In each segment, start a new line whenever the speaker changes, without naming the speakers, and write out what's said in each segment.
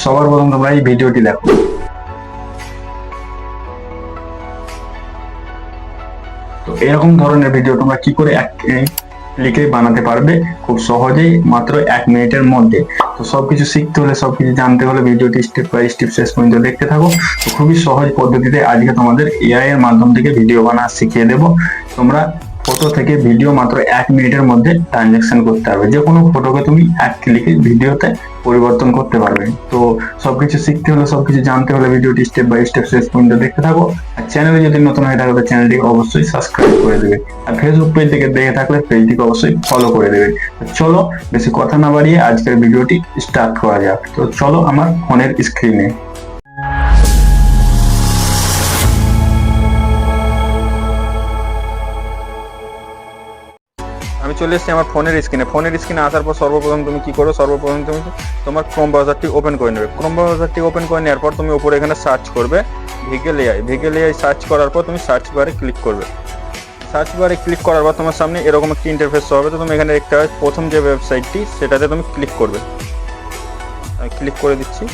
সবার প্রথম তোমরা এই ভিডিওটি দেখো। তো এরকম ধরনের ভিডিও তোমরা কি করে এক ক্লিকে বানাতে পারবে খুব সহজেই, মাত্র 1 মিনিটের মধ্যে। তো সবকিছু শিখতে হলে, সবকিছু জানতে হলে ভিডিওটি স্টেপ বাই স্টেপ শেষ পর্যন্ত দেখতে থাকো। তো খুবই সহজ পদ্ধতিতে আজকে তোমাদের এআই এর মাধ্যম থেকে ভিডিও বানানো শিখিয়ে দেবো। তোমরা ফটো থেকে ভিডিও মাত্র 1 মিনিটের মধ্যে ট্রানজাকশন করতে হবে। যে কোনো ফটোকে তুমি এক ক্লিকে ভিডিওতে পরিবর্তন করতে পারবে। তো সবকিছু শিখতে হলে, সবকিছু জানতে হলে ভিডিওটি স্টেপ বাই স্টেপ শেষ পর্যন্ত দেখতে থাকো। আর চ্যানেলে যদি নতুন হয়ে থাকে তো চ্যানেলটিকে অবশ্যই সাবস্ক্রাইব করে দেবে। আর ফেসবুক পেজ থেকে দেখে থাকলে পেজটিকে অবশ্যই ফলো করে দেবে। চলো বেশি কথা না বাড়িয়ে আজকের ভিডিওটি স্টার্ট করা যাক। তো চলো আমার ফোনের স্ক্রিনে। আমি চলে এসেছি আমার ফোনের স্ক্রিনে আসার পর সর্বপ্রথম তুমি কি করো, সর্বপ্রথম তুমি তোমার ক্রোম ব্রাউজারটি ওপেন করে নেবে। ক্রোম ব্রাউজারটি ওপেন করে নেওয়ার পর তুমি উপরে এখানে সার্চ করবে ভিগেল এআই সার্চ করার পর তুমি সার্চ বারে ক্লিক করবে। সার্চ বারে ক্লিক করার পর তোমার সামনে এরকম একটি ইন্টারফেস হবে। তো তুমি এখানে দেখতে পাবে প্রথম যে ওয়েবসাইটটি সেটাতে তুমি ক্লিক করবে। আমি ক্লিক করে দিচ্ছি।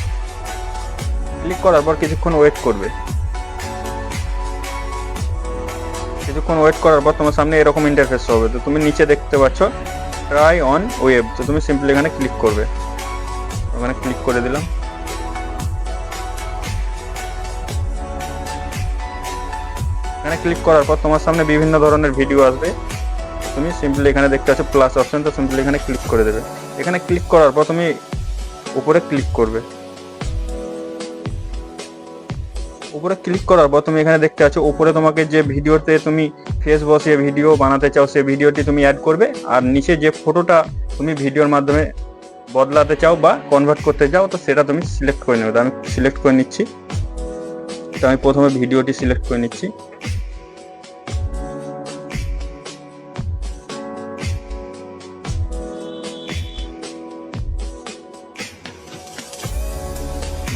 ক্লিক করার পর কিছুক্ষণ ওয়েট করবে। কিছুক্ষণ ওয়েট করার পর তোমার সামনে এরকম ইন্টারফেস হবে। তো তুমি নিচে দেখতে পাচ্ছ ট্রাই অন ওয়েব। তো তুমি সিম্পলি এখানে ক্লিক করবে। ওখানে ক্লিক করে দিলাম। এখানে ক্লিক করার পর তোমার সামনে বিভিন্ন ধরনের ভিডিও আসবে। তুমি সিম্পলি এখানে দেখতে পাচ্ছ প্লাস অপশন। তো সিম্পলি এখানে ক্লিক করে দেবে। এখানে ক্লিক করার পর তুমি উপরে ক্লিক করবে। উপরে ক্লিক করার পর তুমি এখানে দেখতে পাচ্ছ উপরে তোমাকে যে ভিডিওতে তুমি ফেস বসিয়ে ভিডিও বানাতে চাও সেই ভিডিওটি তুমি অ্যাড করবে। আর নিচে যে ফটোটা তুমি ভিডিওর মাধ্যমে বদলাতে চাও বা কনভার্ট করতে চাও তো সেটা তুমি সিলেক্ট করে নেবে। তো আমি সিলেক্ট করে নিচ্ছি। তো আমি প্রথমে ভিডিওটি সিলেক্ট করে নিচ্ছি।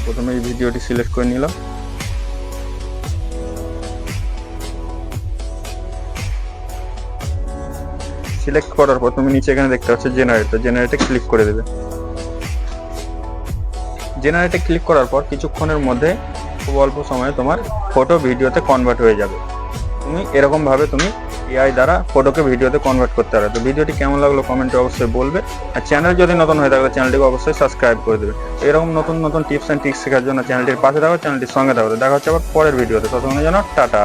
প্রথমে এই ভিডিওটি সিলেক্ট করে নিলাম। সিলেক্ট করার পর তুমি নিচে এখানে দেখতে পাচ্ছ জেনারেটে ক্লিক করে দেবে। জেনারেটে ক্লিক করার পর কিছুক্ষণের মধ্যে খুব অল্প সময়ে তোমার ফটো ভিডিওতে কনভার্ট হয়ে যাবে। তুমি এরকম ভাবে তুমি এআই দ্বারা ফটোকে ভিডিওতে কনভার্ট করতে পারবে। তো ভিডিওটি কেমন লাগলো কমেন্টে অবশ্যই বলবে। আর চ্যানেল যদি নতুন হয়ে থাকে চ্যানেলটিকে অবশ্যই সাবস্ক্রাইব করে দেবে। এরকম নতুন নতুন টিপস অ্যান্ড ট্রিক্স শেখার জন্য চ্যানেলটির পাশে থাকো, চ্যানেলটির সঙ্গে থাকো। দেখা হচ্ছে আবার পরের ভিডিওতে। ততক্ষণের জন্য টাটা।